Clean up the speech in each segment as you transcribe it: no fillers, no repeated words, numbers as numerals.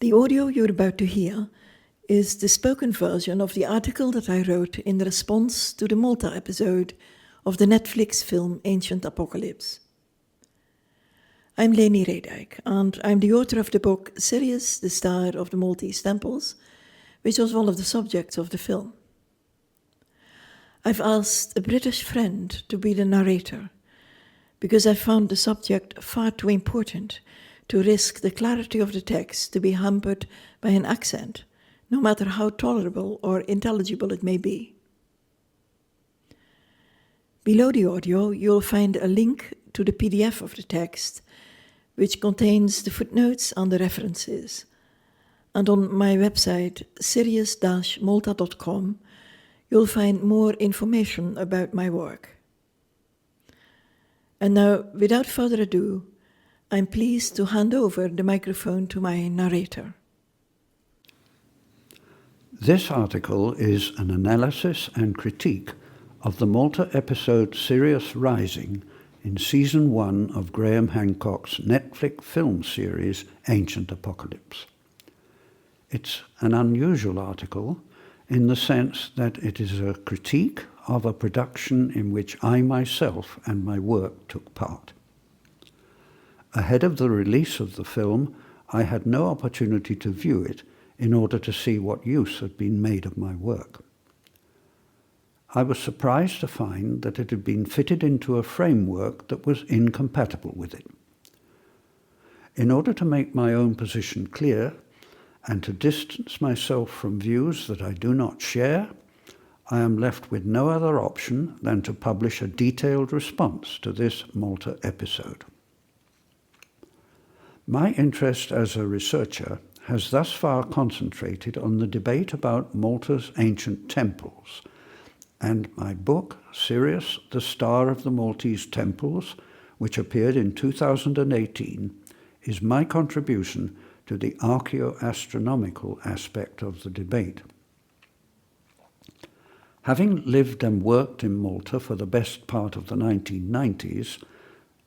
The audio you're about to hear is the spoken version of the article that I wrote in response to the Malta episode of the Netflix film Ancient Apocalypse. I'm Lenie Reedijk, and I'm the author of the book Sirius, the Star of the Maltese Temples, which was one of the subjects of the film. I've asked a British friend to be the narrator, because I found the subject far too important to risk the clarity of the text to be hampered by an accent, no matter how tolerable or intelligible it may be. Below the audio, you'll find a link to the PDF of the text, which contains the footnotes and the references. And on my website, sirius-malta.com, you'll find more information about my work. And now, without further ado, I'm pleased to hand over the microphone to my narrator. This article is an analysis and critique of the Malta episode Sirius Rising in Season 1 of Graham Hancock's Netflix film series Ancient Apocalypse. It's an unusual article in the sense that it is a critique of a production in which I myself and my work took part. Ahead of the release of the film, I had no opportunity to view it in order to see what use had been made of my work. I was surprised to find that it had been fitted into a framework that was incompatible with it. In order to make my own position clear and to distance myself from views that I do not share, I am left with no other option than to publish a detailed response to this Malta episode. My interest as a researcher has thus far concentrated on the debate about Malta's ancient temples, and my book, Sirius, the Star of the Maltese Temples, which appeared in 2018, is my contribution to the archaeoastronomical aspect of the debate. Having lived and worked in Malta for the best part of the 1990s,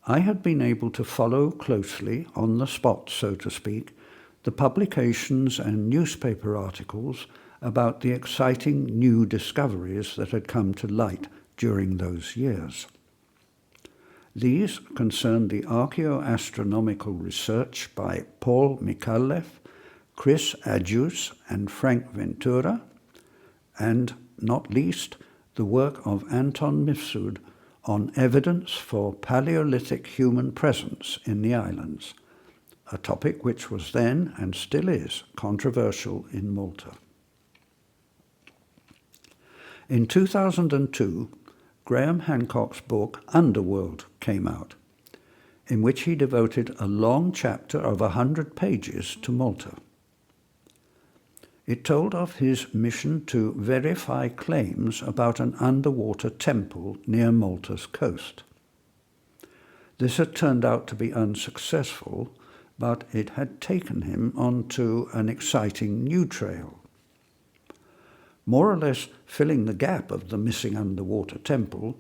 I had been able to follow closely, on the spot so to speak, the publications and newspaper articles about the exciting new discoveries that had come to light during those years. These concerned the archaeoastronomical research by Paul Micallef, Chris Adjus and Frank Ventura, and, not least, the work of Anton Mifsud on evidence for Paleolithic human presence in the islands, a topic which was then, and still is, controversial in Malta. In 2002, Graham Hancock's book Underworld came out, in which he devoted a long chapter of 100 pages to Malta. It told of his mission to verify claims about an underwater temple near Malta's coast. This had turned out to be unsuccessful, but it had taken him onto an exciting new trail. More or less filling the gap of the missing underwater temple,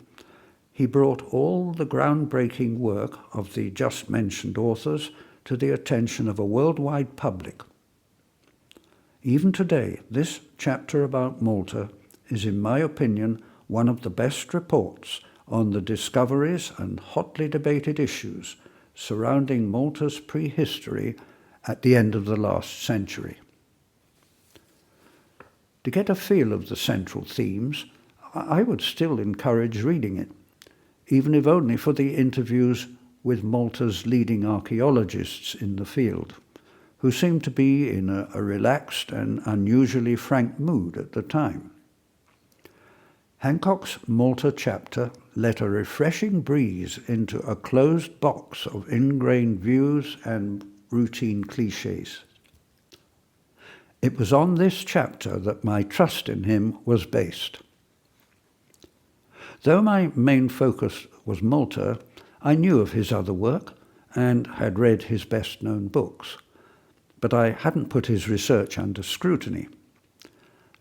he brought all the groundbreaking work of the just mentioned authors to the attention of a worldwide public. Even today, this chapter about Malta is, in my opinion, one of the best reports on the discoveries and hotly debated issues surrounding Malta's prehistory at the end of the last century. To get a feel of the central themes, I would still encourage reading it, even if only for the interviews with Malta's leading archaeologists in the field, who seemed to be in a relaxed and unusually frank mood at the time. Hancock's Malta chapter let a refreshing breeze into a closed box of ingrained views and routine cliches. It was on this chapter that my trust in him was based. Though my main focus was Malta, I knew of his other work and had read his best-known books, but I hadn't put his research under scrutiny.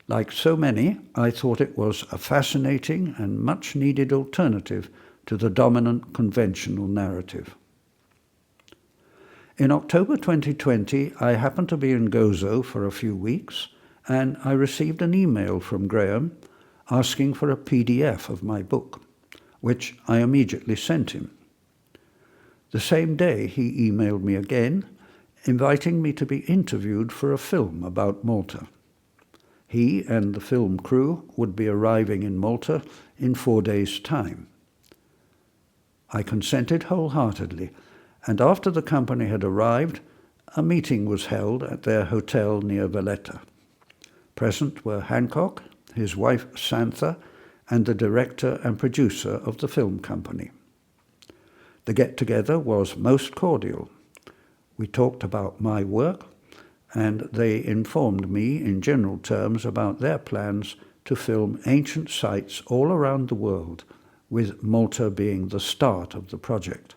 Like so many, I thought it was a fascinating and much-needed alternative to the dominant conventional narrative. In October 2020, I happened to be in Gozo for a few weeks, and I received an email from Graham asking for a PDF of my book, which I immediately sent him. The same day, he emailed me again, inviting me to be interviewed for a film about Malta. He and the film crew would be arriving in Malta in 4 days' time. I consented wholeheartedly, and after the company had arrived, a meeting was held at their hotel near Valletta. Present were Hancock, his wife Santha, and the director and producer of the film company. The get-together was most cordial. We talked about my work, and they informed me in general terms about their plans to film ancient sites all around the world, with Malta being the start of the project.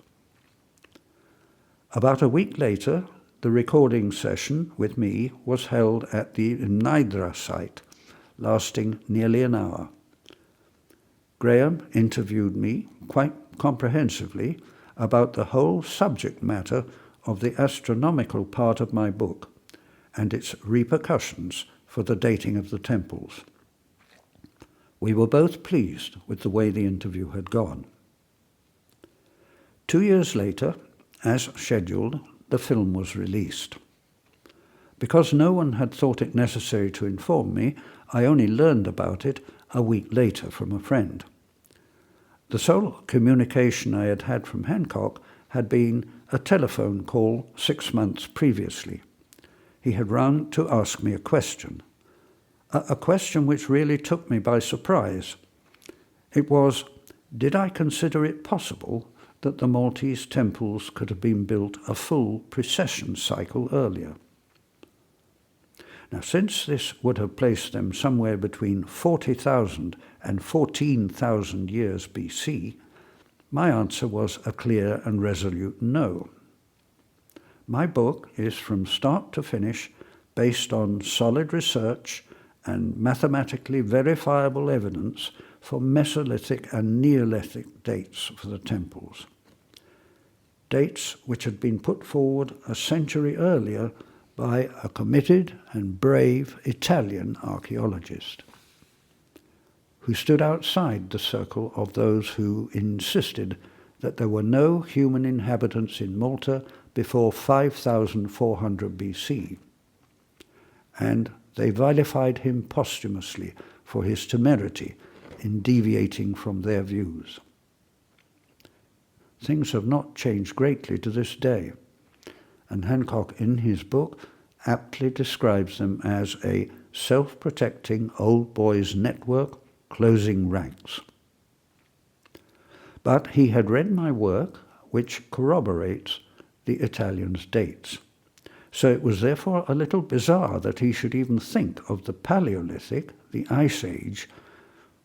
About a week later, the recording session with me was held at the Nidra site, lasting nearly an hour. Graham interviewed me quite comprehensively about the whole subject matter of the astronomical part of my book and its repercussions for the dating of the temples. We were both pleased with the way the interview had gone. 2 years later, as scheduled, the film was released. Because no one had thought it necessary to inform me, I only learned about it a week later from a friend. The sole communication I had had from Hancock had been a telephone call 6 months previously. He had rung to ask me a question which really took me by surprise. It was, did I consider it possible that the Maltese temples could have been built a full precession cycle earlier? Now, since this would have placed them somewhere between 40,000 and 14,000 years BC, my answer was a clear and resolute no. My book is from start to finish based on solid research and mathematically verifiable evidence for Mesolithic and Neolithic dates for the temples. Dates which had been put forward a century earlier by a committed and brave Italian archaeologist, who stood outside the circle of those who insisted that there were no human inhabitants in Malta before 5400 BC, and they vilified him posthumously for his temerity in deviating from their views. Things have not changed greatly to this day, and Hancock in his book aptly describes them as a self-protecting old boys network closing ranks. But he had read my work, which corroborates the Italian's dates. So it was therefore a little bizarre that he should even think of the Paleolithic, the Ice Age,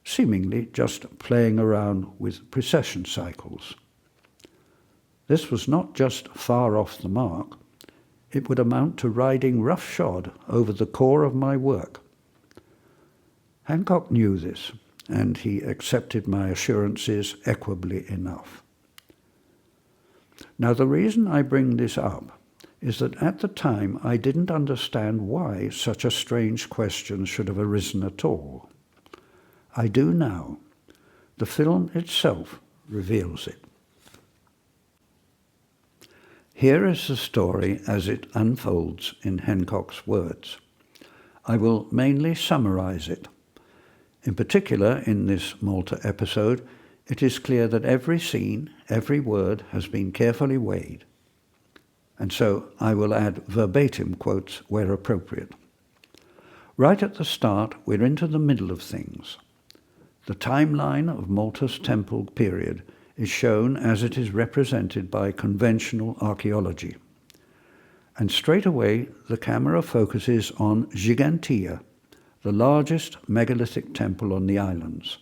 seemingly just playing around with precession cycles. This was not just far off the mark. It would amount to riding roughshod over the core of my work. Hancock knew this, and he accepted my assurances equably enough. Now, the reason I bring this up is that at the time I didn't understand why such a strange question should have arisen at all. I do now. The film itself reveals it. Here is the story as it unfolds in Hancock's words. I will mainly summarize it. In particular, in this Malta episode, it is clear that every scene, every word has been carefully weighed. And so I will add verbatim quotes where appropriate. Right at the start, we're into the middle of things. The timeline of Malta's temple period is shown as it is represented by conventional archaeology. And straight away, the camera focuses on Gigantea, the largest megalithic temple on the islands,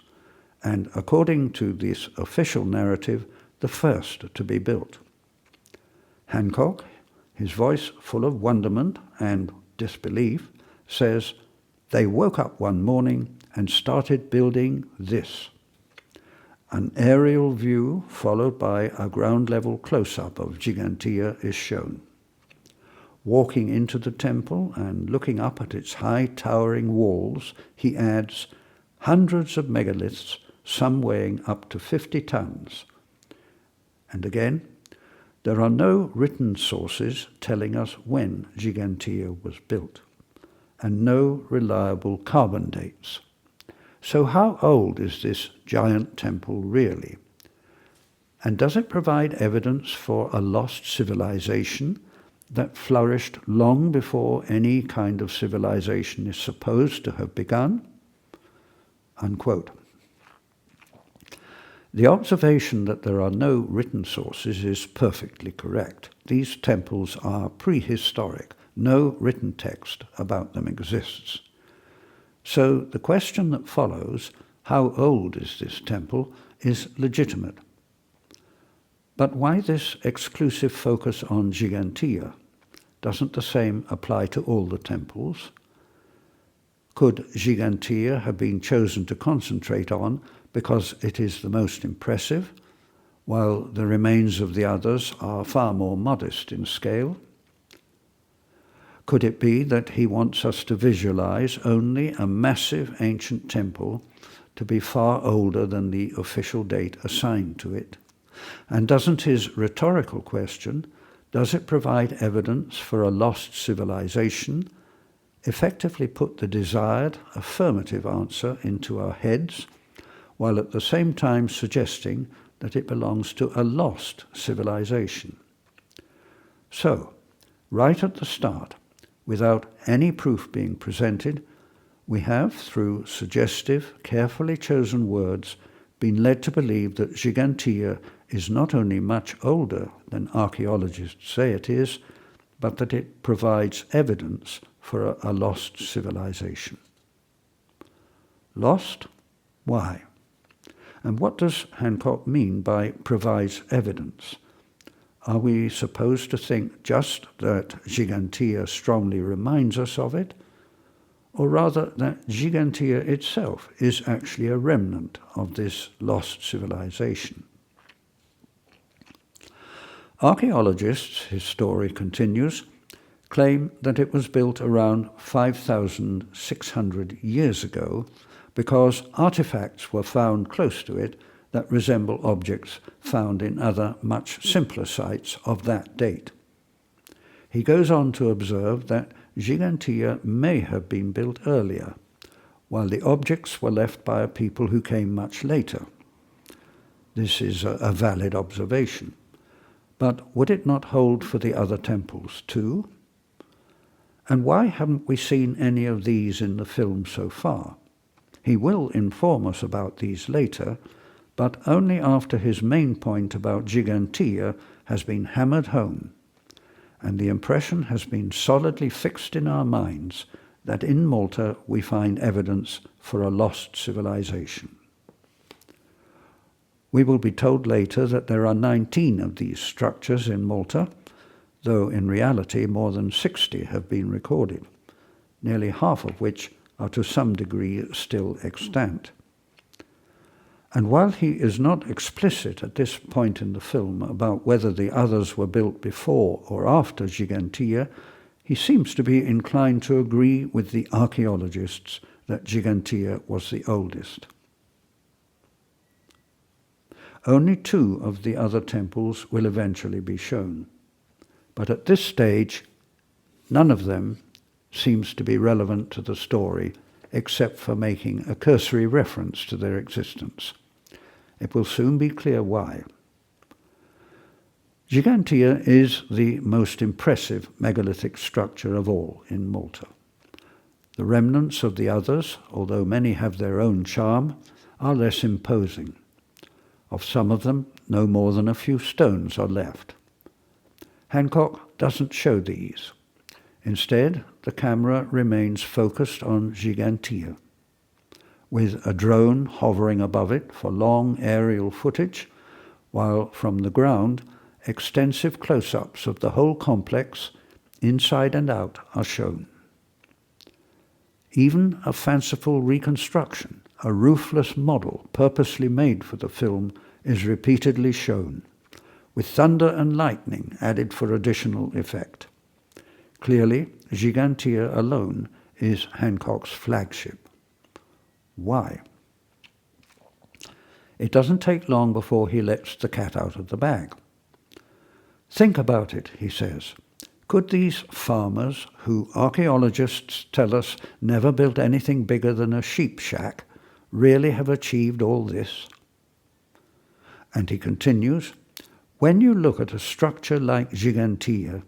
and according to this official narrative, the first to be built. Hancock, his voice full of wonderment and disbelief, says, "They woke up one morning and started building this." An aerial view followed by a ground-level close-up of Gigantea is shown. Walking into the temple and looking up at its high towering walls, he adds, hundreds of megaliths, some weighing up to 50 tons. And again, there are no written sources telling us when Gigantea was built, and no reliable carbon dates. So how old is this giant temple really? And does it provide evidence for a lost civilization that flourished long before any kind of civilization is supposed to have begun? Unquote. The observation that there are no written sources is perfectly correct. These temples are prehistoric. No written text about them exists. So the question that follows, how old is this temple, is legitimate. But why this exclusive focus on Gigantea? Doesn't the same apply to all the temples? Could Gigantea have been chosen to concentrate on because it is the most impressive, while the remains of the others are far more modest in scale? Could it be that he wants us to visualize only a massive ancient temple to be far older than the official date assigned to it? And doesn't his rhetorical question, does it provide evidence for a lost civilization, effectively put the desired affirmative answer into our heads, while at the same time suggesting that it belongs to a lost civilization? So, right at the start, without any proof being presented, we have, through suggestive, carefully chosen words, been led to believe that Gigantea is not only much older than archaeologists say it is, but that it provides evidence for a lost civilization. Lost? Why? And what does Hancock mean by provides evidence? Are we supposed to think just that Gigantea strongly reminds us of it, or rather that Gigantea itself is actually a remnant of this lost civilization? Archaeologists, his story continues, claim that it was built around 5,600 years ago because artifacts were found close to it that resemble objects found in other much simpler sites of that date. He goes on to observe that Gigantea may have been built earlier, while the objects were left by a people who came much later. This is a valid observation. But would it not hold for the other temples too? And why haven't we seen any of these in the film so far? He will inform us about these later, but only after his main point about Gigantea has been hammered home, and the impression has been solidly fixed in our minds that in Malta we find evidence for a lost civilization. We will be told later that there are 19 of these structures in Malta, though in reality more than 60 have been recorded, nearly half of which are to some degree still extant. And while he is not explicit at this point in the film about whether the others were built before or after Gigantea, he seems to be inclined to agree with the archaeologists that Gigantea was the oldest. Only 2 of the other temples will eventually be shown, but at this stage, none of them seems to be relevant to the story except for making a cursory reference to their existence. It will soon be clear why. Gigantea is the most impressive megalithic structure of all in Malta. The remnants of the others, although many have their own charm, are less imposing. Of some of them, no more than a few stones are left. Hancock doesn't show these. Instead, the camera remains focused on Gigantea, with a drone hovering above it for long aerial footage, while from the ground, extensive close-ups of the whole complex, inside and out, are shown. Even a fanciful reconstruction, a roofless model purposely made for the film, is repeatedly shown, with thunder and lightning added for additional effect. Clearly, Gigantea alone is Hancock's flagship. Why? It doesn't take long before he lets the cat out of the bag. Think about it, he says. Could these farmers, who archaeologists tell us never built anything bigger than a sheep shack, really have achieved all this? And he continues, when you look at a structure like Gigantea,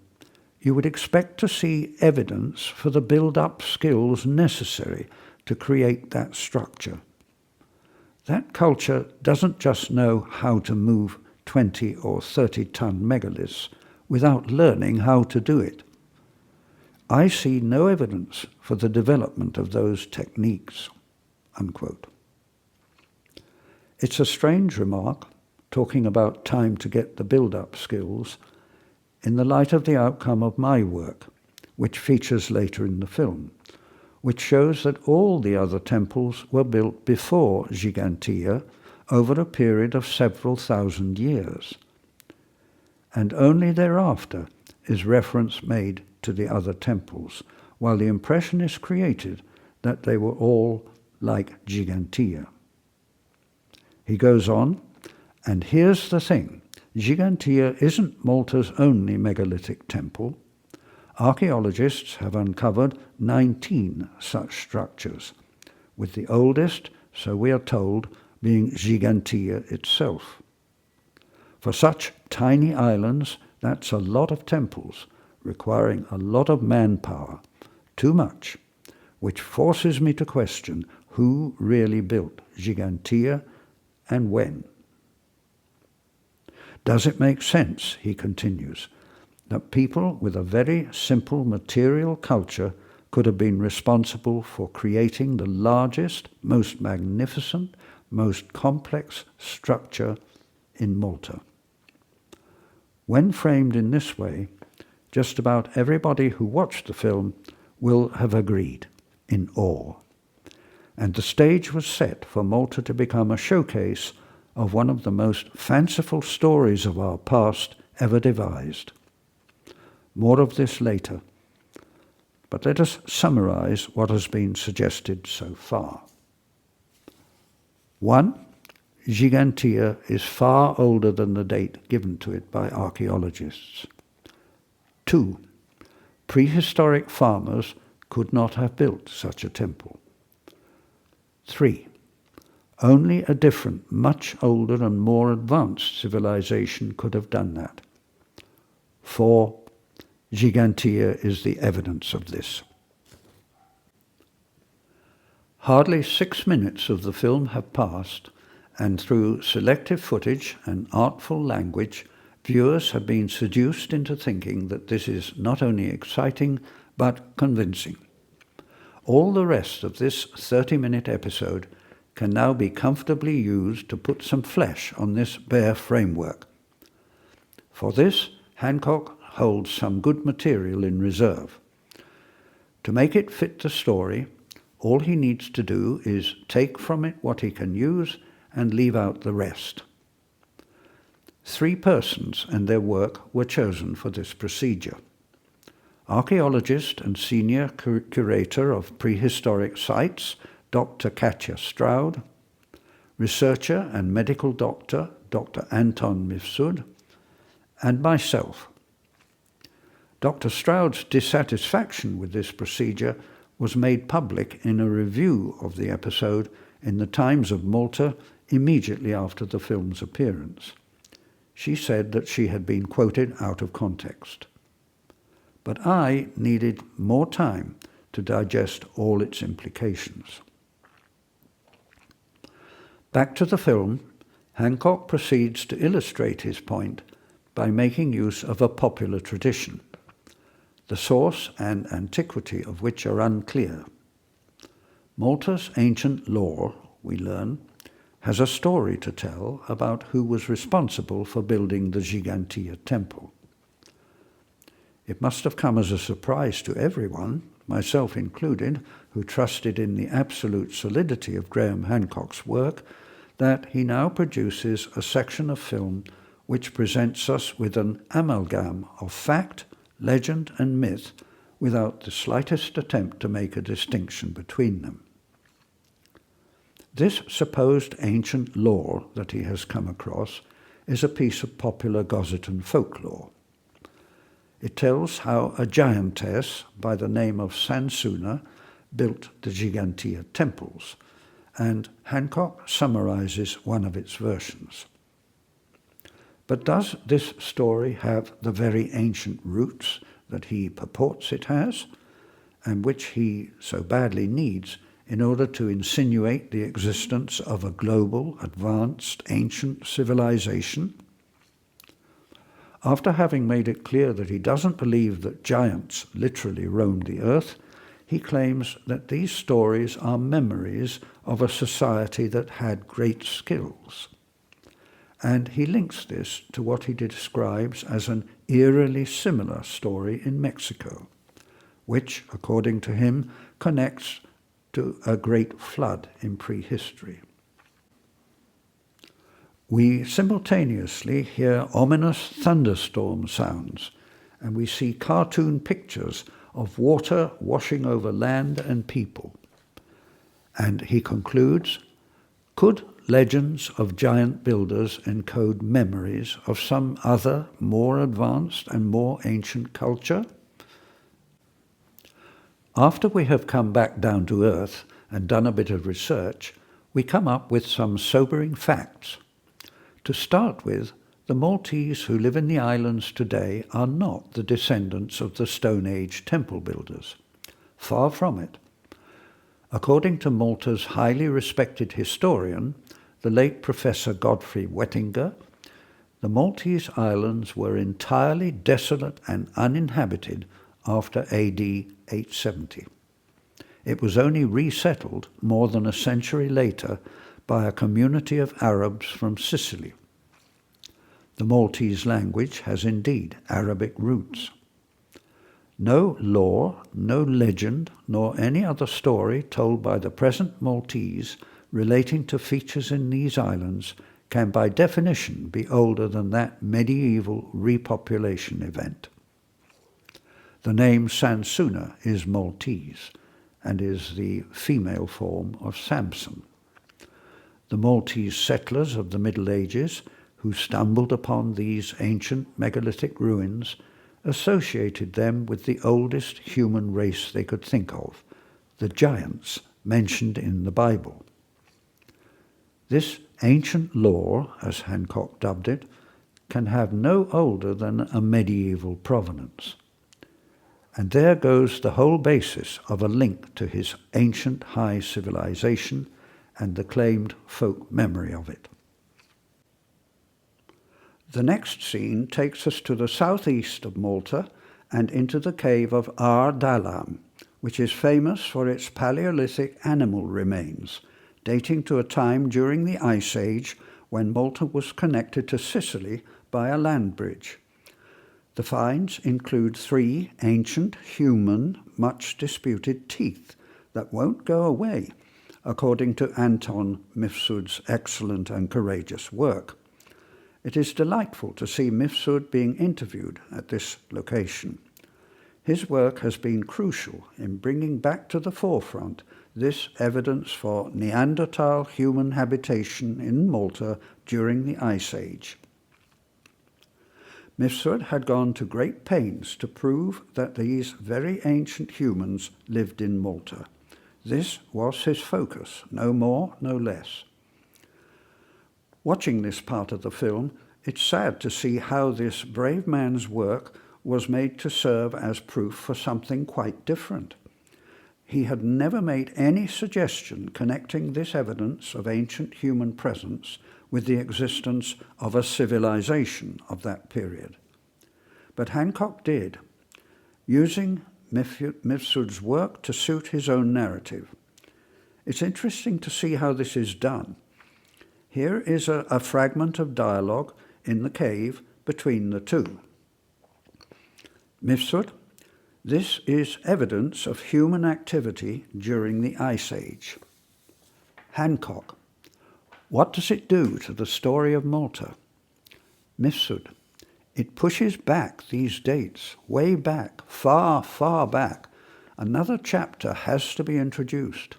you would expect to see evidence for the build-up skills necessary to create that structure. That culture doesn't just know how to move 20 or 30-ton megaliths without learning how to do it. I see no evidence for the development of those techniques." Unquote. It's a strange remark, talking about time to get the build-up skills, in the light of the outcome of my work, which features later in the film, which shows that all the other temples were built before Gigantea over a period of several thousand years. And only thereafter is reference made to the other temples, while the impression is created that they were all like Gigantea. He goes on, and here's the thing, Gigantea isn't Malta's only megalithic temple. Archaeologists have uncovered 19 such structures, with the oldest, so we are told, being Gigantea itself. For such tiny islands, that's a lot of temples, requiring a lot of manpower, too much, which forces me to question who really built Gigantea and when. Does it make sense, he continues, that people with a very simple material culture could have been responsible for creating the largest, most magnificent, most complex structure in Malta? When framed in this way, just about everybody who watched the film will have agreed, in awe. And the stage was set for Malta to become a showcase of one of the most fanciful stories of our past ever devised. More of this later, but let us summarize what has been suggested so far. 1. Gigantea is far older than the date given to it by archaeologists. 2. Prehistoric farmers could not have built such a temple. 3. Only a different, much older and more advanced civilization could have done that. 4. Gigantea is the evidence of this. Hardly 6 minutes of the film have passed, and through selective footage and artful language, viewers have been seduced into thinking that this is not only exciting, but convincing. All the rest of this 30-minute episode can now be comfortably used to put some flesh on this bare framework. For this, Hancock holds some good material in reserve. To make it fit the story, all he needs to do is take from it what he can use and leave out the rest. 3 persons and their work were chosen for this procedure. Archaeologist and senior curator of prehistoric sites, Dr. Katja Stroud, researcher and medical doctor, Dr. Anton Mifsud, and myself. Dr. Stroud's dissatisfaction with this procedure was made public in a review of the episode in the Times of Malta immediately after the film's appearance. She said that she had been quoted out of context. But I needed more time to digest all its implications. Back to the film, Hancock proceeds to illustrate his point by making use of a popular tradition, the source and antiquity of which are unclear. Malta's ancient law, we learn, has a story to tell about who was responsible for building the Gigantea temple. It must have come as a surprise to everyone, myself included, who trusted in the absolute solidity of Graham Hancock's work, that he now produces a section of film which presents us with an amalgam of fact, legend and myth without the slightest attempt to make a distinction between them. This supposed ancient lore that he has come across is a piece of popular Gositan folklore. It tells how a giantess by the name of Sansuna built the Gigantea temples, and Hancock summarizes one of its versions. But does this story have the very ancient roots that he purports it has, and which he so badly needs in order to insinuate the existence of a global, advanced, ancient civilization? After having made it clear that he doesn't believe that giants literally roamed the earth, he claims that these stories are memories of a society that had great skills. And he links this to what he describes as an eerily similar story in Mexico, which, according to him, connects to a great flood in prehistory. We simultaneously hear ominous thunderstorm sounds, and we see cartoon pictures of water washing over land and people. And he concludes, could legends of giant builders encode memories of some other, more advanced and more ancient culture? After we have come back down to earth and done a bit of research, we come up with some sobering facts. To start with, the Maltese who live in the islands today are not the descendants of the Stone Age temple builders. Far from it. According to Malta's highly respected historian, the late Professor Godfrey Wettinger, the Maltese islands were entirely desolate and uninhabited after AD 870. It was only resettled more than a century later by a community of Arabs from Sicily. The Maltese language has indeed Arabic roots. No lore, no legend, nor any other story told by the present Maltese relating to features in these islands can by definition be older than that medieval repopulation event. The name Sansuna is Maltese and is the female form of Samson. The Maltese settlers of the Middle Ages, who stumbled upon these ancient megalithic ruins, associated them with the oldest human race they could think of, the giants mentioned in the Bible. This ancient lore, as Hancock dubbed it, can have no older than a medieval provenance. And there goes the whole basis of a link to his ancient high civilization and the claimed folk memory of it. The next scene takes us to the southeast of Malta and into the cave of Ar Dalam, which is famous for its Paleolithic animal remains, dating to a time during the Ice Age when Malta was connected to Sicily by a land bridge. The finds include 3 ancient, human, much disputed teeth that won't go away, according to Anton Mifsud's excellent and courageous work. It is delightful to see Mifsud being interviewed at this location. His work has been crucial in bringing back to the forefront this evidence for Neanderthal human habitation in Malta during the Ice Age. Mifsud had gone to great pains to prove that these very ancient humans lived in Malta. This was his focus, no more, no less. Watching this part of the film, it's sad to see how this brave man's work was made to serve as proof for something quite different. He had never made any suggestion connecting this evidence of ancient human presence with the existence of a civilization of that period. But Hancock did, using Mifsud's work to suit his own narrative. It's interesting to see how this is done. Here is a fragment of dialogue in the cave between the two. Mifsud, this is evidence of human activity during the Ice Age. Hancock, what does it do to the story of Malta? Mifsud, It pushes back these dates, way back, far, far back. Another chapter has to be introduced.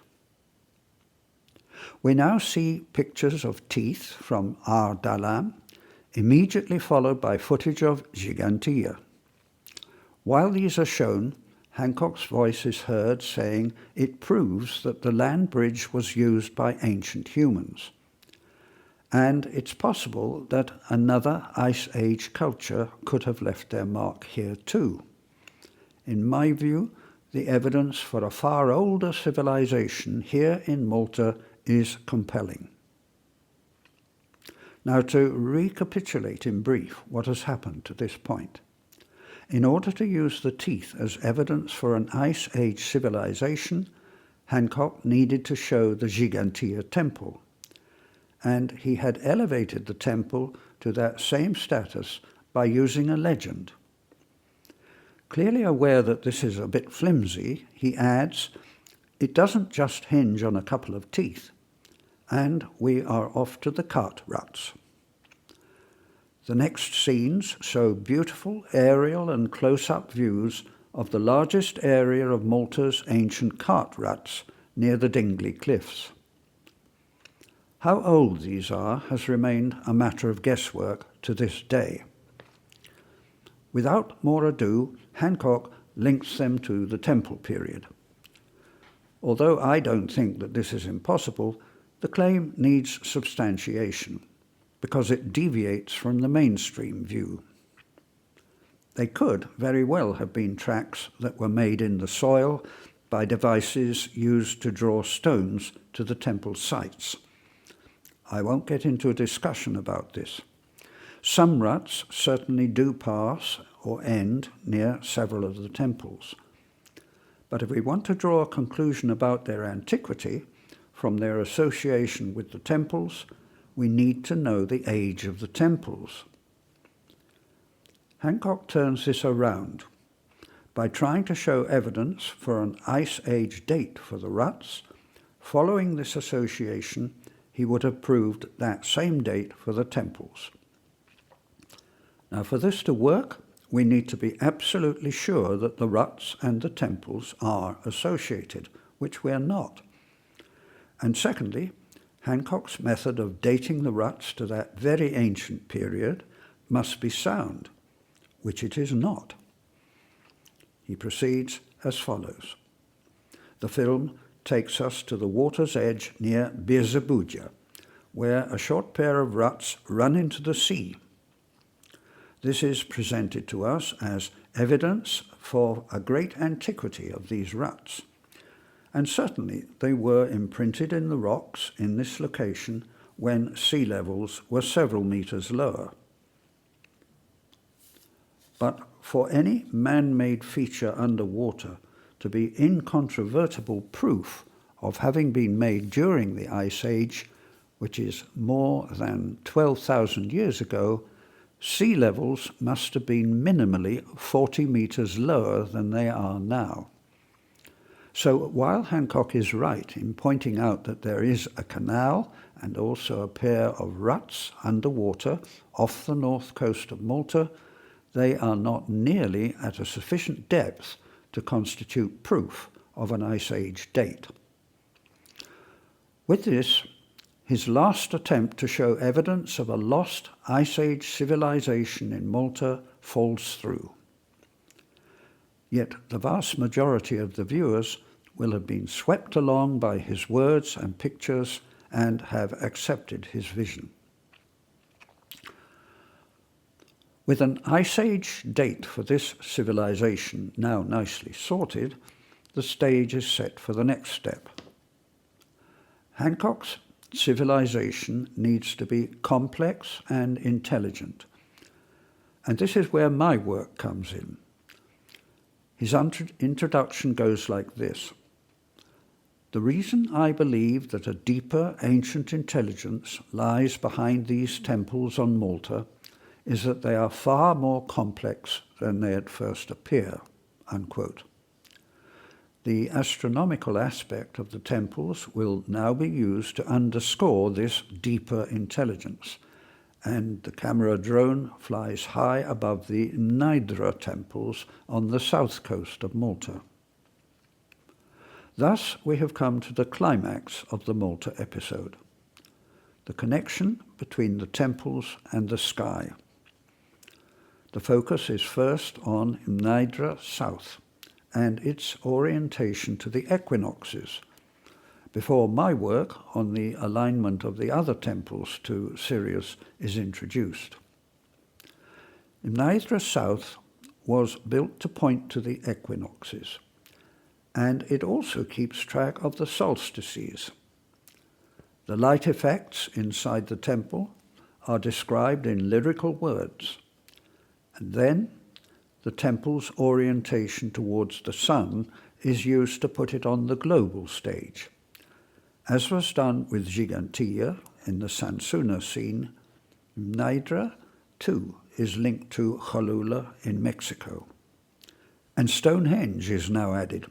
We now see pictures of teeth from Ar Dalam, immediately followed by footage of Gigantea. While these are shown, Hancock's voice is heard saying it proves that the land bridge was used by ancient humans. And it's possible that another Ice Age culture could have left their mark here too. In my view, the evidence for a far older civilization here in Malta is compelling. Now, to recapitulate in brief what has happened to this point. In order to use the teeth as evidence for an Ice Age civilization, Hancock needed to show the Gigantea temple, and he had elevated the temple to that same status by using a legend. Clearly aware that this is a bit flimsy, he adds, it doesn't just hinge on a couple of teeth, and we are off to the cart ruts. The next scenes show beautiful aerial and close-up views of the largest area of Malta's ancient cart ruts near the Dingley Cliffs. How old these are has remained a matter of guesswork to this day. Without more ado, Hancock links them to the Temple period. Although I don't think that this is impossible, the claim needs substantiation because it deviates from the mainstream view. They could very well have been tracks that were made in the soil by devices used to draw stones to the temple sites. I won't get into a discussion about this. Some ruts certainly do pass or end near several of the temples. But if we want to draw a conclusion about their antiquity from their association with the temples, we need to know the age of the temples. Hancock turns this around by trying to show evidence for an Ice Age date for the ruts. Following this association, he would have proved that same date for the temples. Now, for this to work, we need to be absolutely sure that the ruts and the temples are associated, which we are not. And secondly, Hancock's method of dating the ruts to that very ancient period must be sound, which it is not. He proceeds as follows. The film takes us to the water's edge near Birzabuja, where a short pair of ruts run into the sea. This is presented to us as evidence for a great antiquity of these ruts. And certainly they were imprinted in the rocks in this location when sea levels were several meters lower. But for any man-made feature underwater to be incontrovertible proof of having been made during the Ice Age, which is more than 12,000 years ago, sea levels must have been minimally 40 meters lower than they are now. So while Hancock is right in pointing out that there is a canal and also a pair of ruts underwater off the north coast of Malta, they are not nearly at a sufficient depth to constitute proof of an Ice Age date. With this, his last attempt to show evidence of a lost Ice Age civilization in Malta falls through. Yet the vast majority of the viewers will have been swept along by his words and pictures and have accepted his vision. With an Ice Age date for this civilization now nicely sorted, the stage is set for the next step. Hancock's civilization needs to be complex and intelligent, and this is where my work comes in. His introduction goes like this. The reason I believe that a deeper ancient intelligence lies behind these temples on Malta is that they are far more complex than they at first appear, unquote. The astronomical aspect of the temples will now be used to underscore this deeper intelligence, and the camera drone flies high above the Nidra temples on the south coast of Malta. Thus, we have come to the climax of the Malta episode, the connection between the temples and the sky. The focus is first on Nidra South and its orientation to the equinoxes, before my work on the alignment of the other temples to Sirius is introduced. Nidra South was built to point to the equinoxes, and it also keeps track of the solstices. The light effects inside the temple are described in lyrical words, and then the temple's orientation towards the sun is used to put it on the global stage. As was done with Gigantea in the Sansuna scene, Nidra, too, is linked to Cholula in Mexico. And Stonehenge is now added,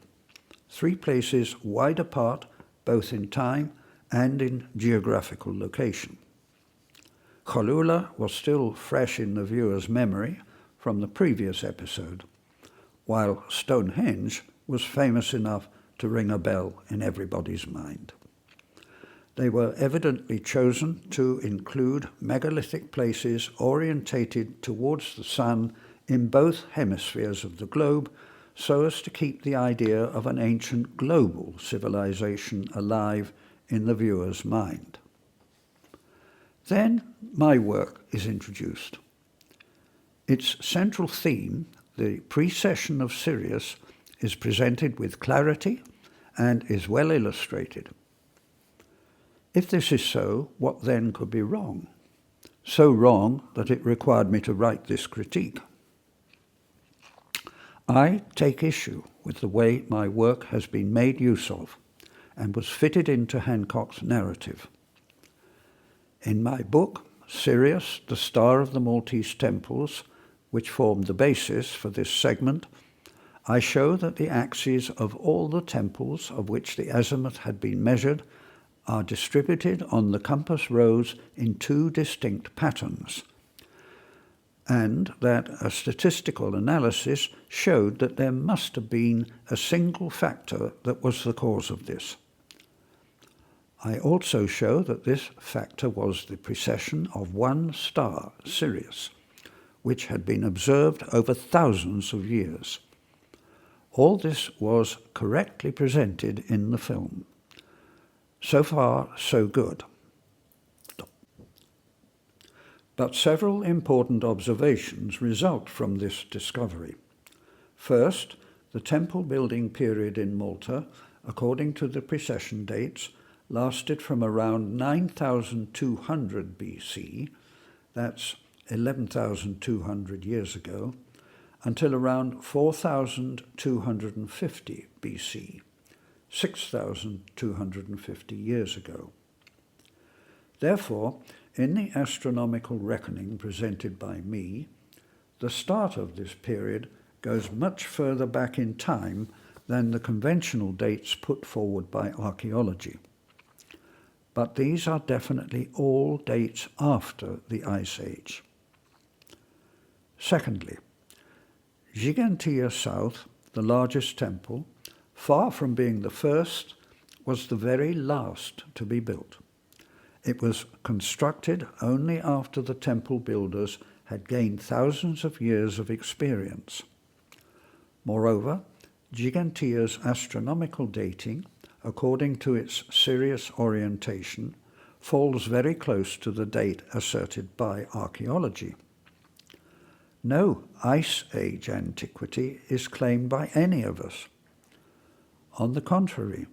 3 places wide apart both in time and in geographical location. Cholula was still fresh in the viewer's memory from the previous episode, while Stonehenge was famous enough to ring a bell in everybody's mind. They were evidently chosen to include megalithic places orientated towards the sun in both hemispheres of the globe, so as to keep the idea of an ancient global civilization alive in the viewer's mind. Then my work is introduced. Its central theme, the precession of Sirius, is presented with clarity and is well illustrated. If this is so, what then could be wrong? So wrong that it required me to write this critique. I take issue with the way my work has been made use of and was fitted into Hancock's narrative. In my book, Sirius, the Star of the Maltese Temples, which formed the basis for this segment, I show that the axes of all the temples of which the azimuth had been measured are distributed on the compass rose in 2 distinct patterns, and that a statistical analysis showed that there must have been a single factor that was the cause of this. I also show that this factor was the precession of one star, Sirius, which had been observed over thousands of years. All this was correctly presented in the film. So far, so good. But several important observations result from this discovery. First, the temple building period in Malta, according to the precession dates, lasted from around 9,200 BC, that's 11,200 years ago, until around 4,250 BC. 6,250 years ago. Therefore, in the astronomical reckoning presented by me, the start of this period goes much further back in time than the conventional dates put forward by archaeology. But these are definitely all dates after the Ice Age. Secondly, Gigantea South, the largest temple, far from being the first, was the very last to be built. It was constructed only after the temple builders had gained thousands of years of experience. Moreover, Gigantea's astronomical dating, according to its Sirius orientation, falls very close to the date asserted by archaeology. No Ice Age antiquity is claimed by any of us. On the contrary,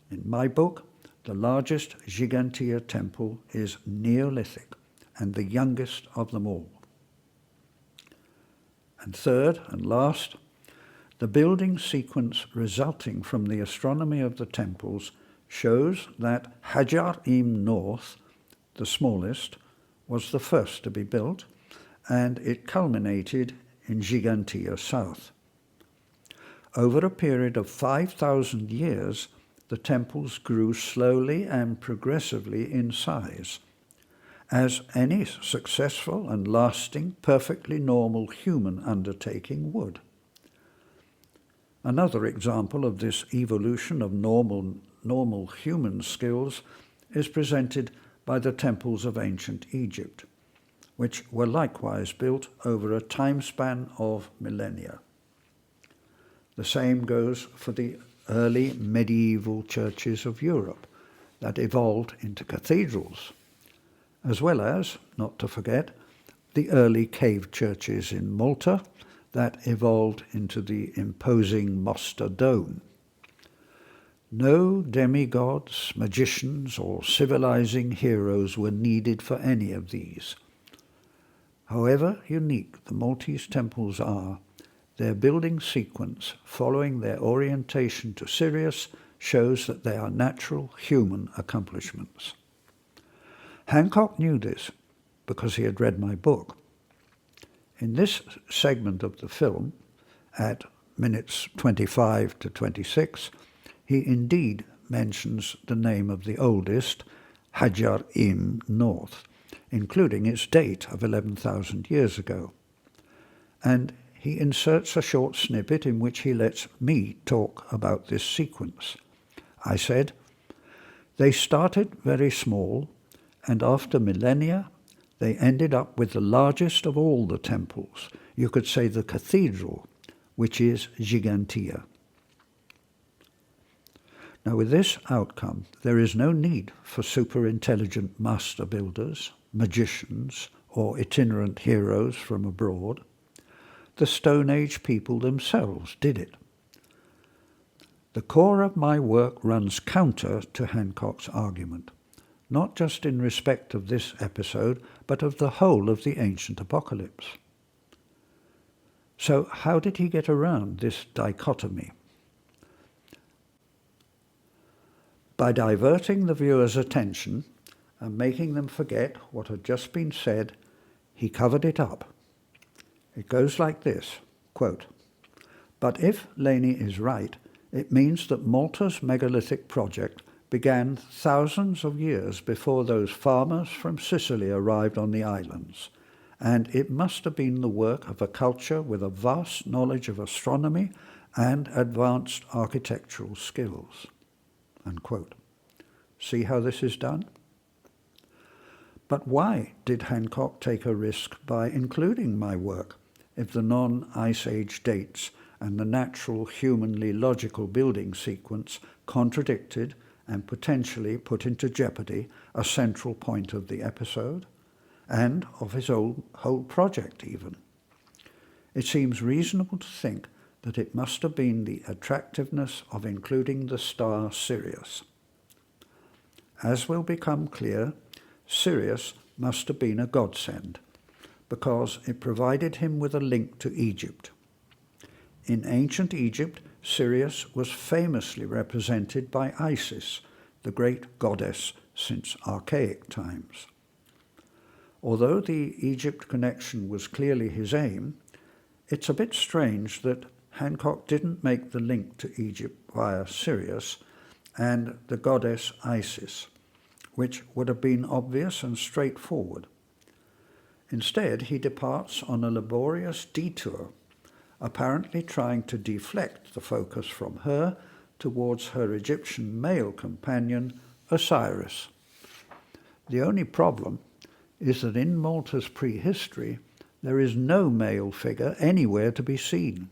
in my book, the largest Gigantea temple is Neolithic and the youngest of them all. And third and last, the building sequence resulting from the astronomy of the temples shows that Hajar-im North, the smallest, was the first to be built, and it culminated in Gigantea South. Over a period of 5,000 years, the temples grew slowly and progressively in size, as any successful and lasting, perfectly normal human undertaking would. Another example of this evolution of normal human skills is presented by the temples of ancient Egypt, which were likewise built over a time span of millennia. The same goes for the early medieval churches of Europe that evolved into cathedrals, as well as, not to forget, the early cave churches in Malta that evolved into the imposing Moster Dome. No demigods, magicians, or civilizing heroes were needed for any of these. However unique the Maltese temples are, their building sequence following their orientation to Sirius shows that they are natural human accomplishments. Hancock knew this because he had read my book. In this segment of the film, at minutes 25 to 26, he indeed mentions the name of the oldest, Hajar-im North, including its date of 11,000 years ago. And he inserts a short snippet in which he lets me talk about this sequence. I said, "They started very small, and after millennia, they ended up with the largest of all the temples, you could say the cathedral, which is Gigantia." Now, with this outcome, there is no need for super-intelligent master builders, magicians, or itinerant heroes from abroad. The Stone Age people themselves did it. The core of my work runs counter to Hancock's argument, not just in respect of this episode, but of the whole of the ancient apocalypse. So how did he get around this dichotomy? By diverting the viewer's attention and making them forget what had just been said, he covered it up. It goes like this, quote, "But if Lenie is right, it means that Malta's megalithic project began thousands of years before those farmers from Sicily arrived on the islands, and it must have been the work of a culture with a vast knowledge of astronomy and advanced architectural skills." Unquote. See how this is done? But why did Hancock take a risk by including my work if the non-Ice Age dates and the natural humanly logical building sequence contradicted and potentially put into jeopardy a central point of the episode, and of his whole project even? It seems reasonable to think that it must have been the attractiveness of including the star Sirius. As will become clear, Sirius must have been a godsend, because it provided him with a link to Egypt. In ancient Egypt, Sirius was famously represented by Isis, the great goddess since archaic times. Although the Egypt connection was clearly his aim, it's a bit strange that Hancock didn't make the link to Egypt via Sirius and the goddess Isis, which would have been obvious and straightforward. Instead, he departs on a laborious detour, apparently trying to deflect the focus from her towards her Egyptian male companion, Osiris. The only problem is that in Malta's prehistory, there is no male figure anywhere to be seen.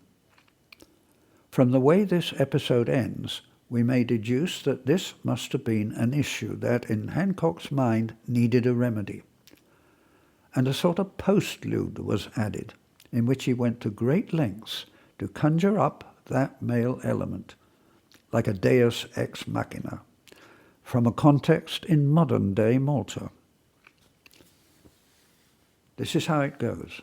From the way this episode ends, we may deduce that this must have been an issue that, in Hancock's mind, needed a remedy. And a sort of postlude was added, in which he went to great lengths to conjure up that male element, like a deus ex machina, from a context in modern-day Malta. This is how it goes.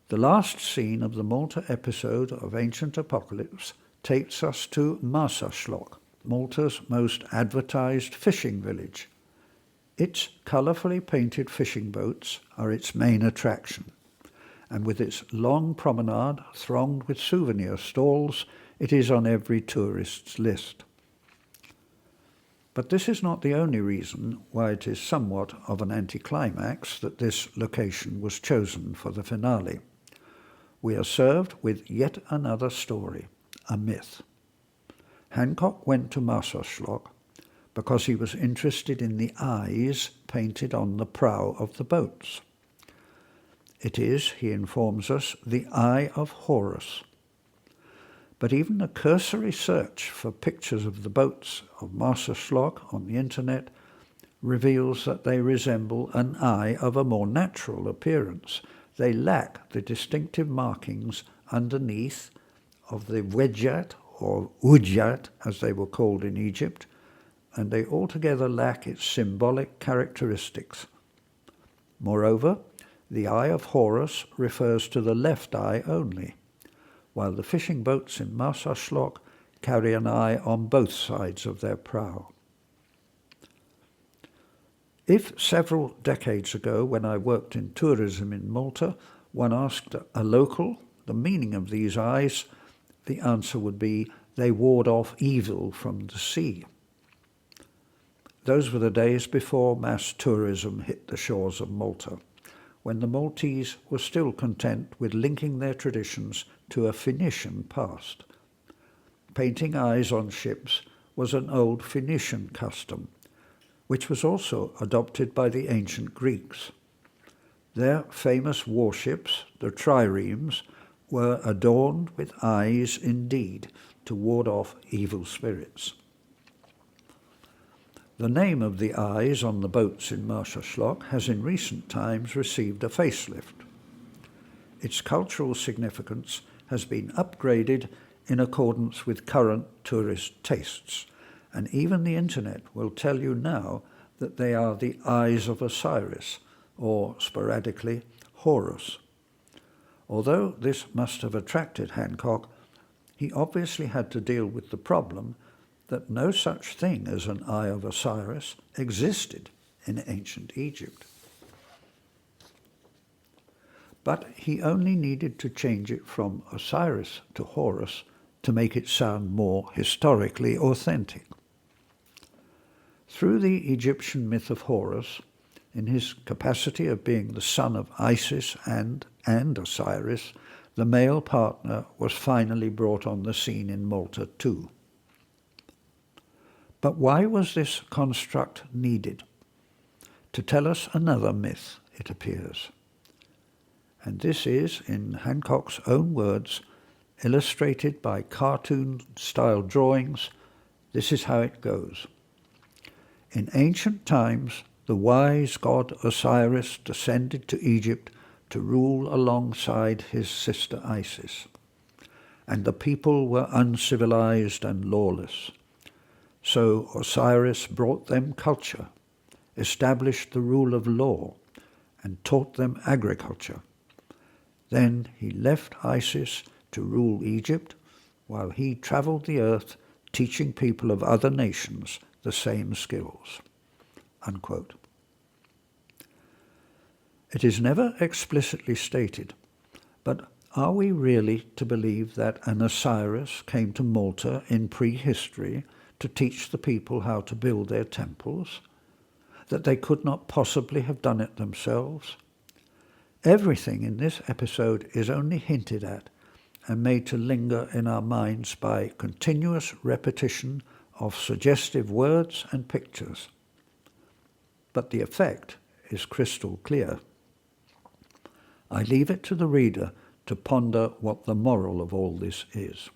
The last scene of the Malta episode of Ancient Apocalypse takes us to Marsaschlock, Malta's most advertised fishing village. Its colourfully painted fishing boats are its main attraction, and with its long promenade thronged with souvenir stalls, it is on every tourist's list. But this is not the only reason why it is somewhat of an anticlimax that this location was chosen for the finale. We are served with yet another story, a myth. Hancock went to Marsaxlokk because he was interested in the eyes painted on the prow of the boats. It is, he informs us, the Eye of Horus. But even a cursory search for pictures of the boats of Marsaxlokk on the internet reveals that they resemble an eye of a more natural appearance. They lack the distinctive markings underneath of the wedjat, or udjat as they were called in Egypt, and they altogether lack its symbolic characteristics. Moreover, the Eye of Horus refers to the left eye only, while the fishing boats in Marsaxlokk carry an eye on both sides of their prow. If several decades ago, when I worked in tourism in Malta, one asked a local the meaning of these eyes, the answer would be they ward off evil from the sea. Those were the days before mass tourism hit the shores of Malta, when the Maltese were still content with linking their traditions to a Phoenician past. Painting eyes on ships was an old Phoenician custom, which was also adopted by the ancient Greeks. Their famous warships, the triremes, were adorned with eyes indeed to ward off evil spirits. The name of the eyes on the boats in Marsaxlokk has in recent times received a facelift. Its cultural significance has been upgraded in accordance with current tourist tastes, and even the internet will tell you now that they are the eyes of Osiris, or sporadically Horus. Although this must have attracted Hancock, he obviously had to deal with the problem that no such thing as an Eye of Osiris existed in ancient Egypt. But he only needed to change it from Osiris to Horus to make it sound more historically authentic. Through the Egyptian myth of Horus, in his capacity of being the son of Isis and Osiris, the male partner was finally brought on the scene in Malta too. But why was this construct needed? To tell us another myth, it appears. And this is, in Hancock's own words, illustrated by cartoon-style drawings. This is how it goes. In ancient times, the wise god Osiris descended to Egypt to rule alongside his sister Isis, and the people were uncivilized and lawless. So Osiris brought them culture, established the rule of law, and taught them agriculture. Then he left Isis to rule Egypt, while he traveled the earth teaching people of other nations the same skills." Unquote. It is never explicitly stated, but are we really to believe that an Osiris came to Malta in prehistory to teach the people how to build their temples? That they could not possibly have done it themselves? Everything in this episode is only hinted at and made to linger in our minds by continuous repetition of suggestive words and pictures. But the effect is crystal clear. I leave it to the reader to ponder what the moral of all this is.